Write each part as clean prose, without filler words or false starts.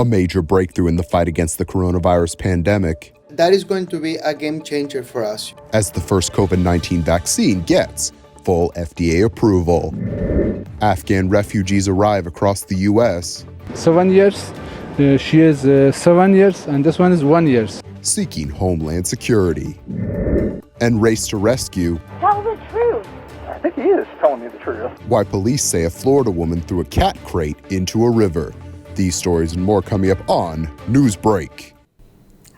a major breakthrough in the fight against the coronavirus pandemic. That is going to be a game changer for us, as the first COVID-19 vaccine gets full FDA approval. Afghan refugees arrive across the U.S. 7 years, she is 7 years, and this one is 1 year. Seeking homeland security and race to rescue. Tell the truth. I think he is telling me the truth. Why police say a Florida woman threw a cat crate into a river. These stories and more coming up on Newsbreak.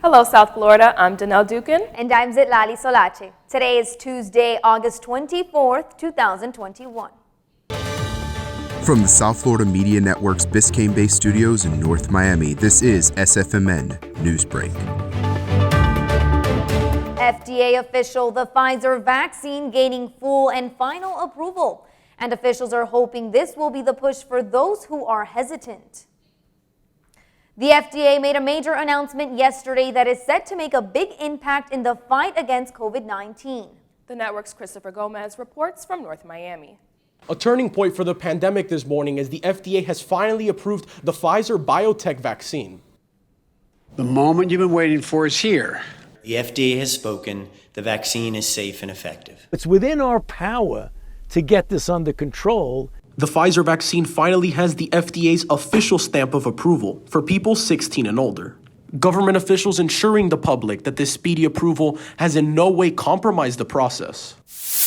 Hello, South Florida. I'm Danelle Dukin. And I'm Zitlali Solace. Today is Tuesday, August 24th, 2021. From the South Florida Media Network's Biscayne-based studios in North Miami, this is SFMN Newsbreak. FDA official, the Pfizer vaccine gaining full and final approval. And officials are hoping this will be the push for those who are hesitant. The FDA made a major announcement yesterday that is set to make a big impact in the fight against COVID-19. The network's Christopher Gomez reports from North Miami. A turning point for the pandemic this morning as the FDA has finally approved the Pfizer biotech vaccine. The moment you've been waiting for is here. The FDA has spoken. The vaccine is safe and effective. It's within our power to get this under control. The Pfizer vaccine finally has the FDA's official stamp of approval for people 16 and older. Government officials ensuring the public that this speedy approval has in no way compromised the process.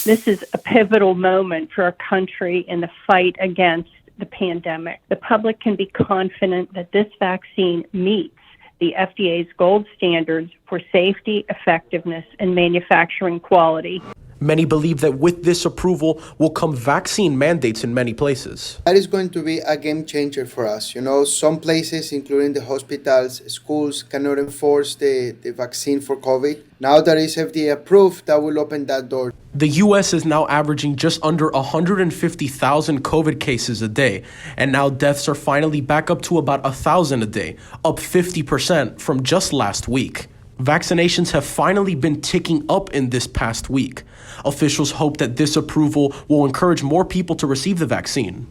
This is a pivotal moment for our country in the fight against the pandemic. The public can be confident that this vaccine meets the FDA's gold standards for safety, effectiveness, and manufacturing quality. Many believe that with this approval will come vaccine mandates in many places. that is going to be a game changer for us. Some places, including the hospitals, schools, cannot enforce the vaccine for COVID. Now that it's FDA approved, that will open that door. The U.S. is now averaging just under 150,000 COVID cases a day, and now deaths are finally back up to about 1,000 a day, up 50% from just last week. Vaccinations have finally been ticking up in this past week. Officials hope that this approval will encourage more people to receive the vaccine.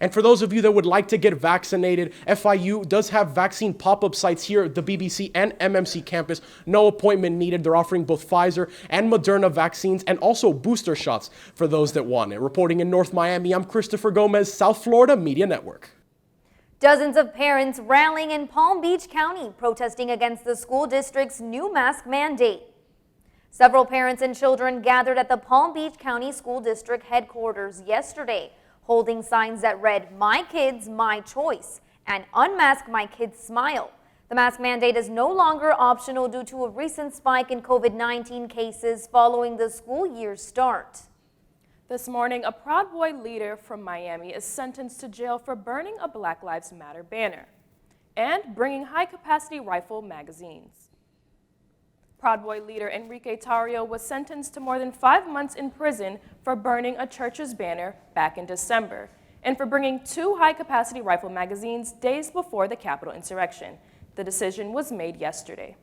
And for those of you that would like to get vaccinated, FIU does have vaccine pop-up sites here at the BBC and MMC campus. No appointment needed. They're offering both Pfizer and Moderna vaccines and also booster shots for those that want it. Reporting in North Miami, I'm Christopher Gomez, South Florida Media Network. Dozens of parents rallying in Palm Beach County protesting against the school district's new mask mandate. Several parents and children gathered at the Palm Beach County School District headquarters yesterday, holding signs that read, "My kids, my choice," and "Unmask my kids' smile." The mask mandate is no longer optional due to a recent spike in COVID-19 cases following the school year's start. This morning, a Proud Boy leader from Miami is sentenced to jail for burning a Black Lives Matter banner and bringing high-capacity rifle magazines. Proud Boy leader Enrique Tarrio was sentenced to more than 5 months in prison for burning a church's banner back in December and for bringing 2 high-capacity rifle magazines days before the Capitol insurrection. The decision was made yesterday.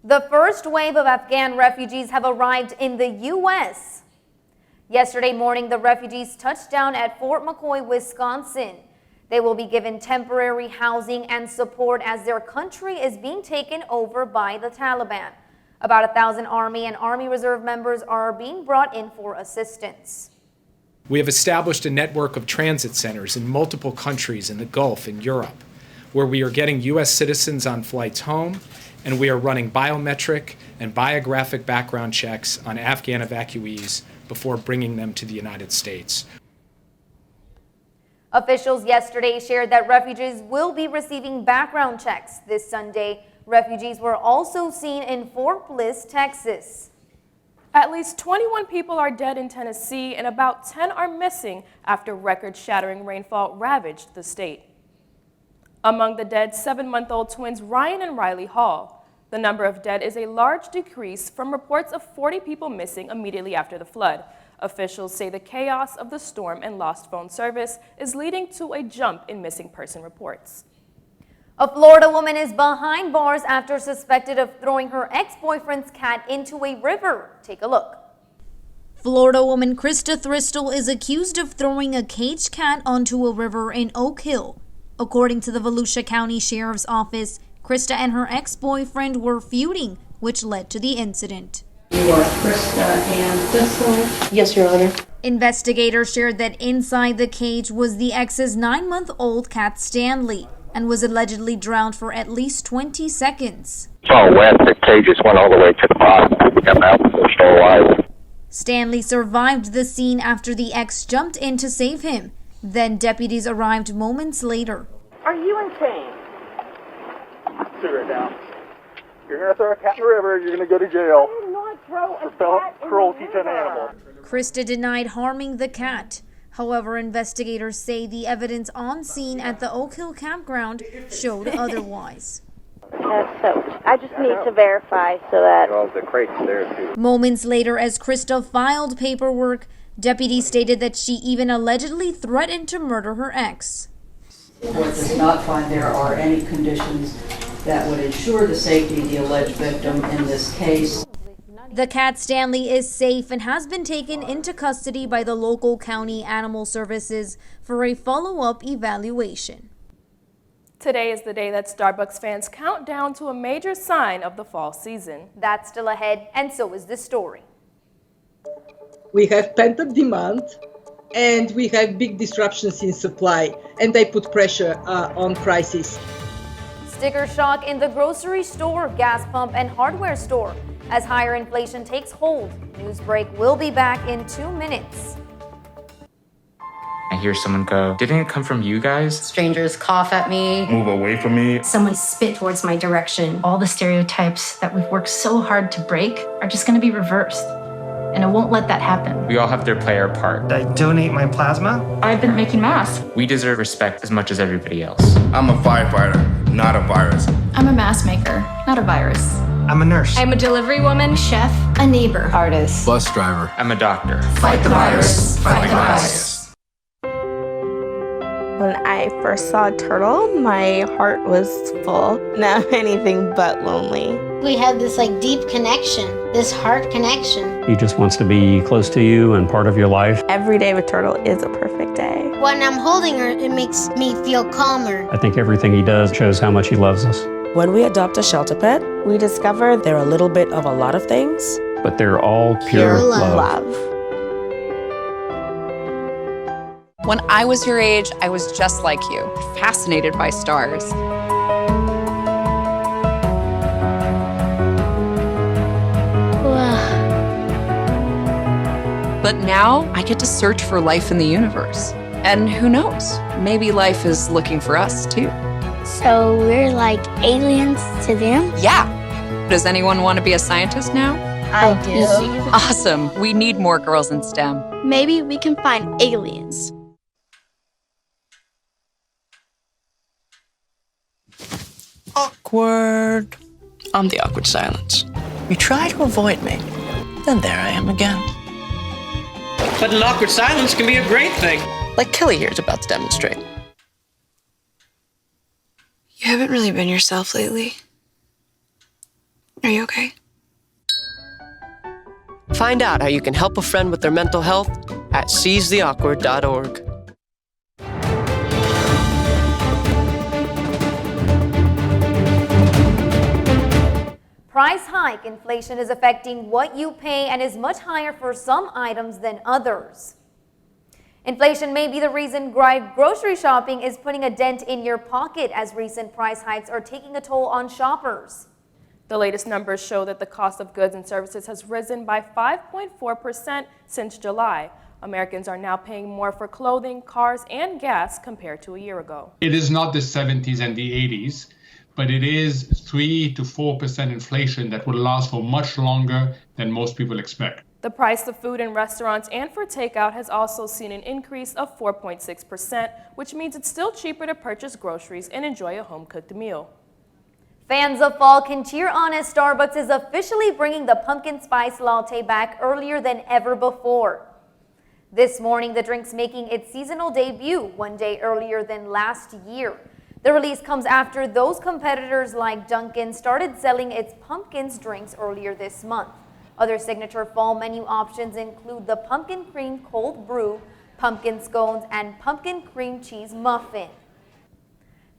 The first wave of Afghan refugees have arrived in the U.S. Yesterday morning, the refugees touched down at Fort McCoy, Wisconsin. They will be given temporary housing and support as their country is being taken over by the Taliban. About 1,000 Army and Army Reserve members are being brought in for assistance. We have established a network of transit centers in multiple countries in the Gulf and Europe, where we are getting U.S. citizens on flights home, and we are running biometric and biographic background checks on Afghan evacuees before bringing them to the United States. Officials yesterday shared that refugees will be receiving background checks. This Sunday, refugees were also seen in Fort Bliss, Texas. At least 21 people are dead in Tennessee and about 10 are missing after record-shattering rainfall ravaged the state. Among the dead, 7-month-old twins Ryan and Riley Hall. The number of dead is a large decrease from reports of 40 people missing immediately after the flood. Officials say the chaos of the storm and lost phone service is leading to a jump in missing person reports. A Florida woman is behind bars after suspected of throwing her ex-boyfriend's cat into a river. Take a look. Florida woman Krista Thristle is accused of throwing a caged cat onto a river in Oak Hill. According to the Volusia County Sheriff's Office, Krista and her ex-boyfriend were feuding, which led to the incident. You are Krista and Crystal? Yes, Your Honor. Investigators shared that inside the cage was the ex's 9-month-old cat Stanley and was allegedly drowned for at least 20 seconds. It's all wet. The cages went all the way to the bottom. Got out, they're still alive. Stanley survived the scene after the ex jumped in to save him. Then deputies arrived moments later. Are you insane? Sit right down. You're going to throw a cat in the river, you're going to go to jail. I did not throw a For cat in cruelty the to an river. animal. Krista denied harming the cat. However, investigators say the evidence on scene at the Oak Hill campground showed otherwise. So I just need to verify so that... Well, the crate's there too. Moments later, as Krista filed paperwork, deputies stated that she even allegedly threatened to murder her ex. The court does not find there are any conditions that would ensure the safety of the alleged victim in this case. The cat Stanley is safe and has been taken into custody by the local county animal services for a follow-up evaluation. Today is the day that Starbucks fans count down to a major sign of the fall season. That's still ahead, and so is this story. We have pent-up demand, and we have big disruptions in supply, and they put pressure on prices. Sticker shock in the grocery store, gas pump, and hardware store as higher inflation takes hold. Newsbreak will be back in 2 minutes. I hear someone go, "Didn't it come from you guys?" Strangers cough at me. Move away from me. Someone spit towards my direction. All the stereotypes that we've worked so hard to break are just going to be reversed. And I won't let that happen. We all have to play our part. I donate my plasma. I've been making masks. We deserve respect as much as everybody else. I'm a firefighter, not a virus. I'm a mask maker, not a virus. I'm a nurse. I'm a delivery woman, chef, a neighbor, artist. Bus driver. I'm a doctor. Fight the virus. Fight the virus. When I first saw a turtle, my heart was full. Now I'm anything but lonely. We have this deep connection, this heart connection. He just wants to be close to you and part of your life. Every day with turtle is a perfect day. When I'm holding her, it makes me feel calmer. I think everything he does shows how much he loves us. When we adopt a shelter pet, we discover they're a little bit of a lot of things. But they're all pure love. When I was your age, I was just like you, fascinated by stars. But now I get to search for life in the universe. And who knows, maybe life is looking for us too. So we're like aliens to them? Yeah. Does anyone want to be a scientist now? I do. Awesome. We need more girls in STEM. Maybe we can find aliens. Awkward. I'm the awkward silence. You try to avoid me, then there I am again. But an awkward silence can be a great thing. Like Kelly here is about to demonstrate. You haven't really been yourself lately. Are you okay? Find out how you can help a friend with their mental health at seizetheawkward.org. Price hike inflation is affecting what you pay and is much higher for some items than others. Inflation may be the reason grocery shopping is putting a dent in your pocket as recent price hikes are taking a toll on shoppers. The latest numbers show that the cost of goods and services has risen by 5.4% since July. Americans are now paying more for clothing, cars, and gas compared to a year ago. It is not the 70s and the 80s, but it is 3 to 4% inflation that will last for much longer than most people expect. The price of food in restaurants and for takeout has also seen an increase of 4.6%, which means it's still cheaper to purchase groceries and enjoy a home-cooked meal. Fans of fall can cheer on as Starbucks is officially bringing the pumpkin spice latte back earlier than ever before. This morning, the drink's making its seasonal debut 1 day earlier than last year. The release comes after those competitors like Dunkin' started selling its pumpkins drinks earlier this month. Other signature fall menu options include the pumpkin cream cold brew, pumpkin scones, and pumpkin cream cheese muffin.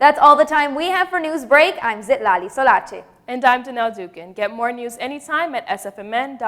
That's all the time we have for Newsbreak. I'm Zitlali Solache. And I'm Danelle Dukin. Get more news anytime at sfmn.fiu.edu.